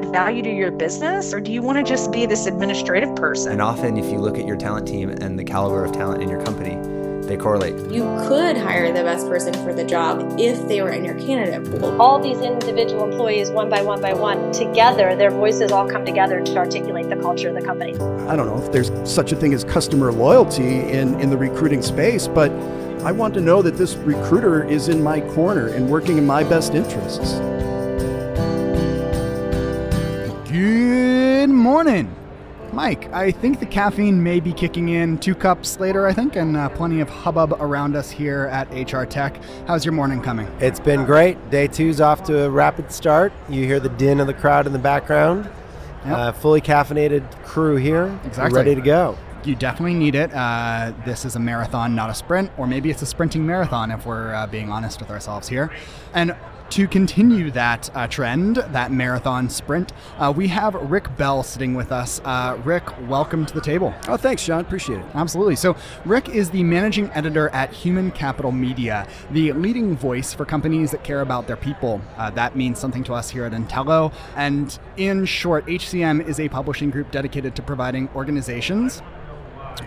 add value to your business, or do you want to just be this administrative person? And often if you look at your talent team and the caliber of talent in your company, they correlate. You could hire the best person for the job if they were in your candidate pool. All these individual employees, one by one, together, their voices all come together to articulate the culture of the company. I don't know if there's such a thing as customer loyalty in the recruiting space, but I want to know that this recruiter is in my corner and working in my best interests. Good morning. Mike, I think the caffeine may be kicking in 2 cups later, I think, and plenty of hubbub around us here at HR Tech. How's your morning coming? It's been great. Day 2's off to a rapid start. You hear the din of the crowd in the background. Yep. Fully caffeinated crew here. Exactly. We're ready to go. You definitely need it. This is a marathon, not a sprint, or maybe it's a sprinting marathon if we're being honest with ourselves here. And to continue that trend, that marathon sprint, we have Rick Bell sitting with us. Rick, welcome to the table. Oh, thanks, Sean. Appreciate it. Absolutely. So Rick is the managing editor at Human Capital Media, the leading voice for companies that care about their people. That means something to us here at Intello. And in short, HCM is a publishing group dedicated to providing organizations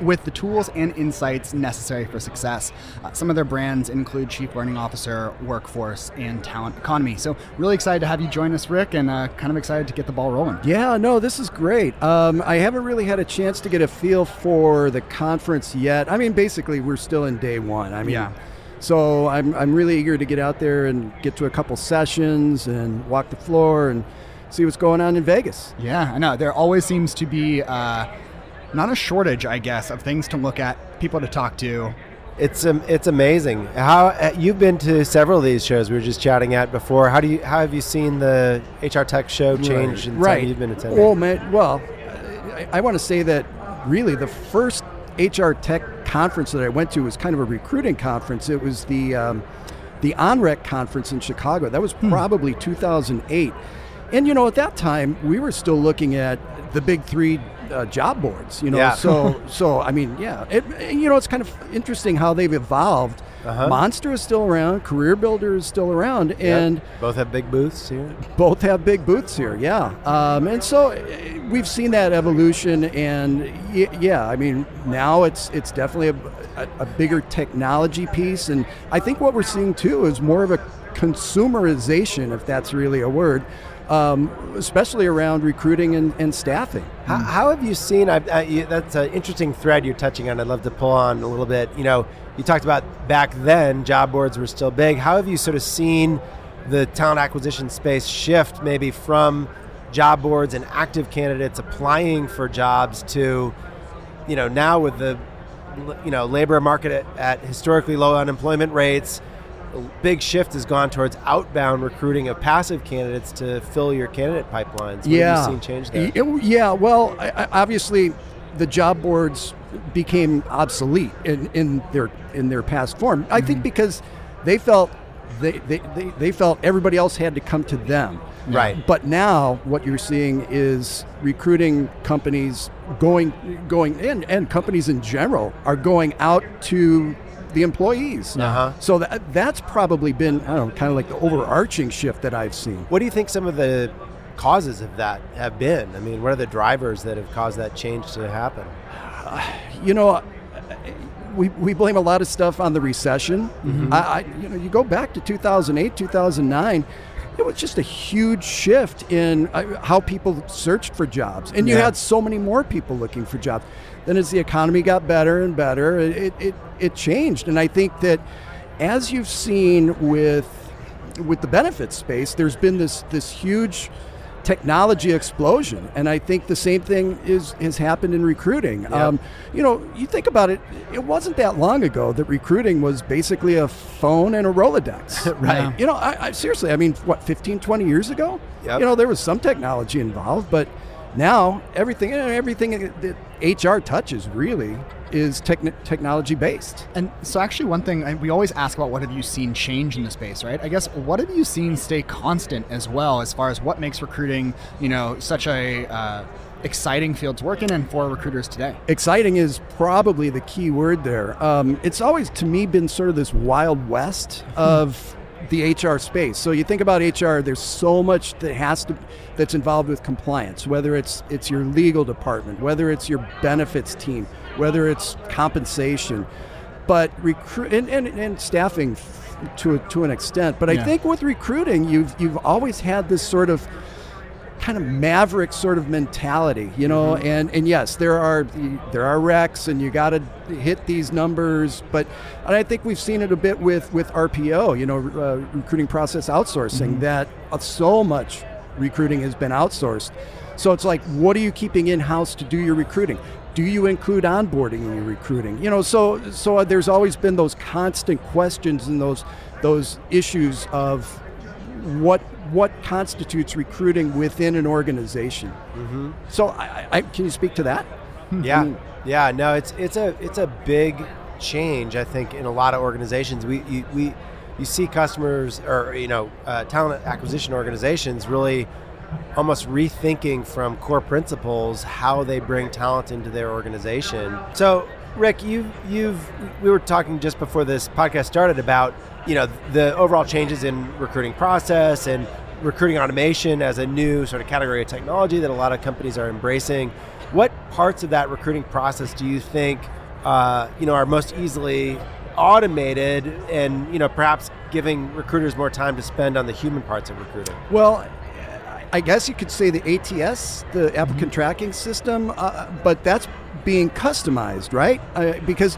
with the tools and insights necessary for success. Some of their brands include Chief Learning Officer, Workforce, and Talent Economy. So really excited to have you join us, Rick, and kind of excited to get the ball rolling. Yeah, no, this is great. I haven't really had a chance to get a feel for the conference yet. I mean, basically, we're still in day 1. I mean, yeah. So I'm really eager to get out there and get to a couple sessions and walk the floor and see what's going on in Vegas. Yeah, I know. There always seems to be not a shortage, I guess, of things to look at, people to talk to. It's amazing. How you've been to several of these shows we were just chatting at before. How have you seen the HR Tech show change in the time you've been attending? Oh man, well, I want to say that really the first HR Tech conference that I went to was kind of a recruiting conference. It was the OnRec conference in Chicago. That was probably 2008. And at that time we were still looking at the big 3 job boards, Yeah. So I mean, yeah, it's kind of interesting how they've evolved. Monster is still around, Career Builder is still around, and both have big booths here. Both have big booths here, yeah. And so we've seen that evolution, and yeah, I mean, now it's definitely a bigger technology piece, and I think what we're seeing too is more of a consumerization, if that's really a word. Especially around recruiting and staffing. How have you seen, that's an interesting thread you're touching on, I'd love to pull on a little bit. You talked about back then, job boards were still big. How have you sort of seen the talent acquisition space shift maybe from job boards and active candidates applying for jobs to, now with the, labor market at historically low unemployment rates, a big shift has gone towards outbound recruiting of passive candidates to fill your candidate pipelines. What have you seen change there? Well, obviously the job boards became obsolete in their past form. I think because they felt they felt everybody else had to come to them. Right. But now what you're seeing is recruiting companies going and companies in general are going out to the employees. So that's probably been, I don't know, kind of like the overarching shift that I've seen. What do you think some of the causes of that have been? I mean, what are the drivers that have caused that change to happen? We blame a lot of stuff on the recession. You go back to 2008, 2009, it was just a huge shift in how people searched for jobs. And you had so many more people looking for jobs. Then as the economy got better and better, it changed. And I think that as you've seen with the benefits space, there's been this huge technology explosion. And I think the same thing has happened in recruiting. Yep. You think about it, it wasn't that long ago that recruiting was basically a phone and a Rolodex. Right. I seriously, I mean, 15, 20 years ago? Yep. There was some technology involved, but now everything that HR touches really is technology based. And so actually one thing, we always ask about what have you seen change in the space, right? I guess what have you seen stay constant as well as far as what makes recruiting, such a exciting field to work in and for recruiters today? Exciting is probably the key word there. It's always, to me, been sort of this wild west of the HR space. So you think about HR, there's so much that's involved with compliance, whether it's your legal department, whether it's your benefits team, whether it's compensation, but and staffing to an extent. But I think with recruiting, you've always had this sort of kind of maverick sort of mentality, and yes, there are recs and you got to hit these numbers, and I think we've seen it a bit with RPO, recruiting process outsourcing, that so much recruiting has been outsourced. So it's like, what are you keeping in-house to do your recruiting? Do you include onboarding in your recruiting? So there's always been those constant questions and those issues of what constitutes recruiting within an organization. So can you speak to that? Yeah, no, it's a big change, I think, in a lot of organizations. You see customers or talent acquisition organizations really almost rethinking from core principles how they bring talent into their organization. So Rick, we were talking just before this podcast started about the overall changes in recruiting process and recruiting automation as a new sort of category of technology that a lot of companies are embracing. What parts of that recruiting process do you think are most easily automated and perhaps giving recruiters more time to spend on the human parts of recruiting? Well, I guess you could say the ATS, the applicant tracking system, but that's being customized, right? Because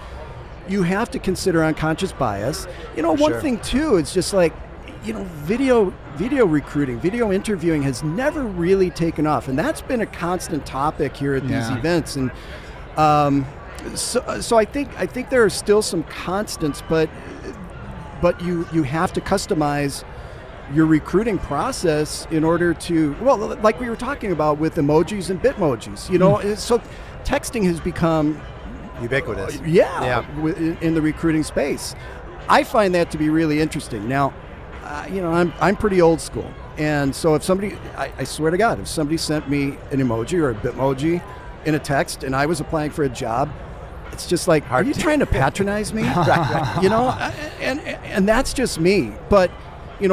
you have to consider unconscious bias. One thing too, it's just like, video recruiting, video interviewing has never really taken off, and that's been a constant topic here at these events. And so I think there are still some constants, but you have to customize your recruiting process in order to, like we were talking about with emojis and bitmojis, so texting has become ubiquitous. In the recruiting space. I find that to be really interesting. Now, I'm pretty old school, and so if somebody, I swear to God, if somebody sent me an emoji or a bitmoji in a text and I was applying for a job, it's just like, are you trying to patronize me? And that's just me. But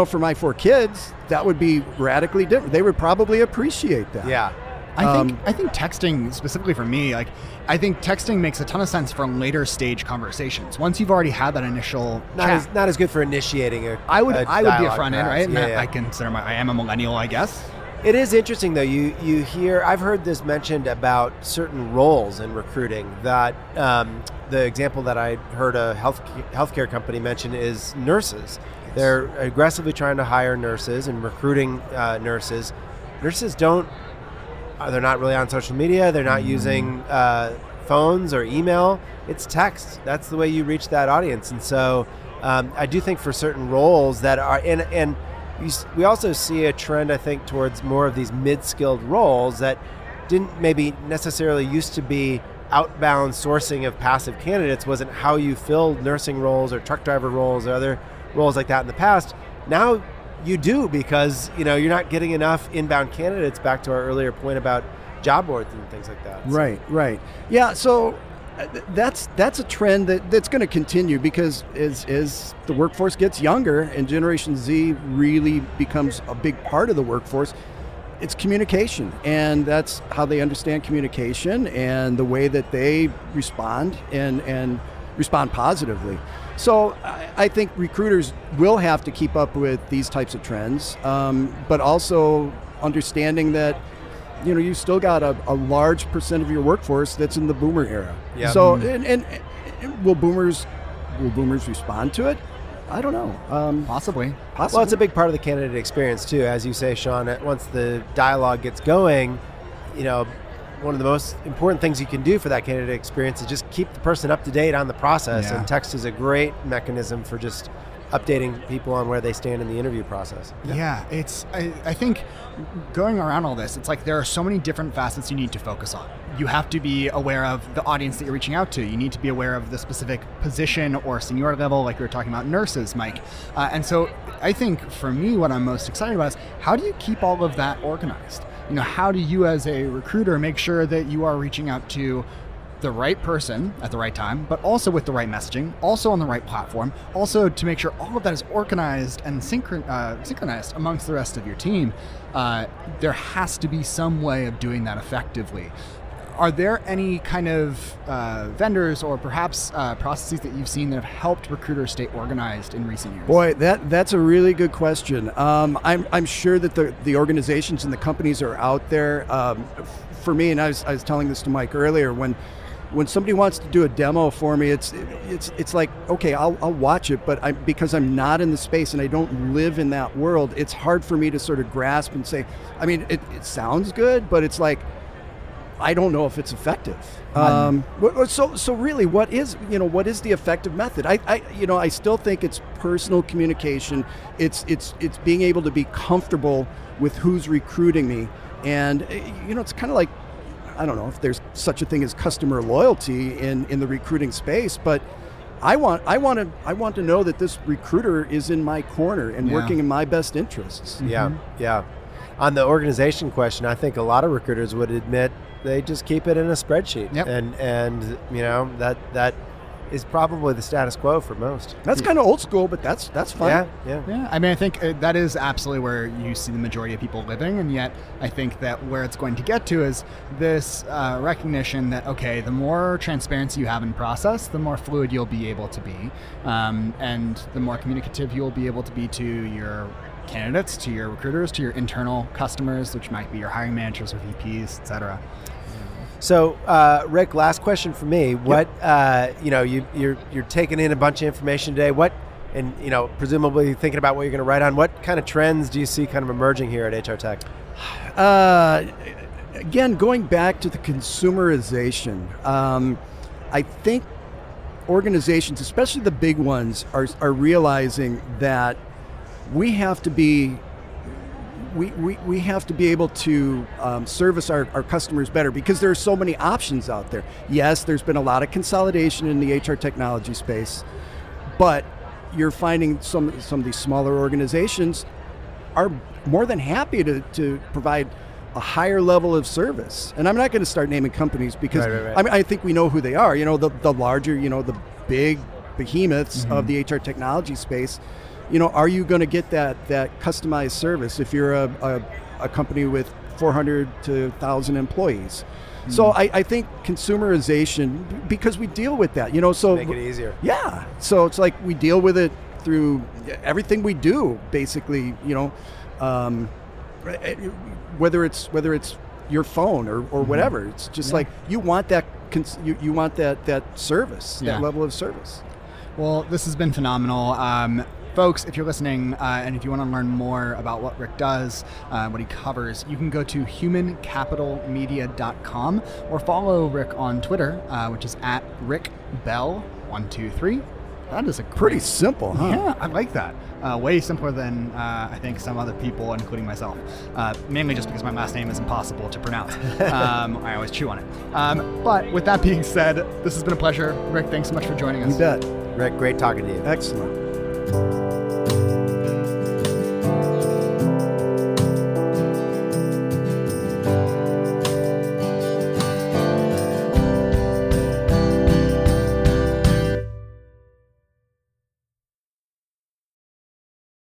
for my 4 kids, that would be radically different. They would probably appreciate that. Yeah. I think texting, specifically for me, I think texting makes a ton of sense for later stage conversations. Once you've already had that initial chat. Not as good for initiating I would be a front end, right? Yeah. I consider I am a millennial, I guess. It is interesting though. You hear, I've heard this mentioned about certain roles in recruiting. That the example that I heard a healthcare company mention is nurses. They're aggressively trying to hire nurses and recruiting nurses. Nurses they're not really on social media. They're not using phones or email. It's text. That's the way you reach that audience. And so I do think for certain roles that are, and we also see a trend, I think, towards more of these mid-skilled roles that didn't maybe necessarily used to be outbound sourcing of passive candidates, wasn't how you filled nursing roles or truck driver roles or other roles like that in the past. Now you do, because you're not getting enough inbound candidates, back to our earlier point about job boards and things like that. Right. Yeah, so that's a trend that's going to continue, because as the workforce gets younger and Generation Z really becomes a big part of the workforce, it's communication, and that's how they understand communication and the way that they respond and respond positively. So I think recruiters will have to keep up with these types of trends, but also understanding that you still got a large percent of your workforce that's in the boomer era. Yep. So and will boomers respond to it? I don't know. Possibly. Well, it's a big part of the candidate experience too, as you say, Sean. Once the dialogue gets going, one of the most important things you can do for that candidate experience is just keep the person up to date on the process. Yeah. And text is a great mechanism for just updating people on where they stand in the interview process. Yeah, I think going around all this, it's like there are so many different facets you need to focus on. You have to be aware of the audience that you're reaching out to. You need to be aware of the specific position or seniority level, like we were talking about nurses, Mike. And so I think for me, what I'm most excited about is how do you keep all of that organized? How do you as a recruiter make sure that you are reaching out to the right person at the right time, but also with the right messaging, also on the right platform, also to make sure all of that is organized and synchronized amongst the rest of your team. There has to be some way of doing that effectively. Are there any kind of vendors or perhaps processes that you've seen that have helped recruiters stay organized in recent years? Boy, that's a really good question. I'm sure that the organizations and the companies are out there. For me, and I was telling this to Mike earlier, when somebody wants to do a demo for me, it's like, okay, I'll watch it, but because I'm not in the space and I don't live in that world, it's hard for me to sort of grasp and say, I mean, it sounds good, but it's like, I don't know if it's effective. So really, what is the effective method? I still think it's personal communication. It's being able to be comfortable with who's recruiting me, and it's kind of like, I don't know if there's such a thing as customer loyalty in the recruiting space, but I want to know that this recruiter is in my corner and working in my best interests. Yeah. On the organization question, I think a lot of recruiters would admit they just keep it in a spreadsheet. Yep. And that is probably the status quo for most. That's kind of old school, but that's fine. Yeah. I mean, I think that is absolutely where you see the majority of people living, and yet I think that where it's going to get to is this recognition that, okay, the more transparency you have in process, the more fluid you'll be able to be, and the more communicative you'll be able to be to your candidates, to your recruiters, to your internal customers, which might be your hiring managers or VPs, et cetera. So, Rick, last question for me. What you're taking in a bunch of information today. Presumably thinking about what you're going to write on. What kind of trends do you see kind of emerging here at HR Tech? Again, going back to the consumerization, I think organizations, especially the big ones, are realizing that we have to be able to service our customers better, because there are so many options out there. Yes, there's been a lot of consolidation in the HR technology space, but you're finding some of these smaller organizations are more than happy to provide a higher level of service. And I'm not going to start naming companies because Right. I mean, I think we know who they are. The larger, the big behemoths of the HR technology space. Are you going to get that customized service if you're a company with 400 to 1,000 employees? So I think consumerization, because we deal with that, so make it easier. Yeah. So it's like we deal with it through everything we do, basically. Whether it's your phone or whatever, it's just like you want that you want that service, that level of service. Well, this has been phenomenal. Folks, if you're listening and if you want to learn more about what Rick does, what he covers, you can go to humancapitalmedia.com or follow Rick on Twitter, which is @RickBell123. That is pretty simple, huh? Yeah, I like that. Way simpler than I think some other people, including myself. Mainly just because my last name is impossible to pronounce. I always chew on it. But with that being said, this has been a pleasure. Rick, thanks so much for joining us. You bet. Rick, great talking to you. Excellent.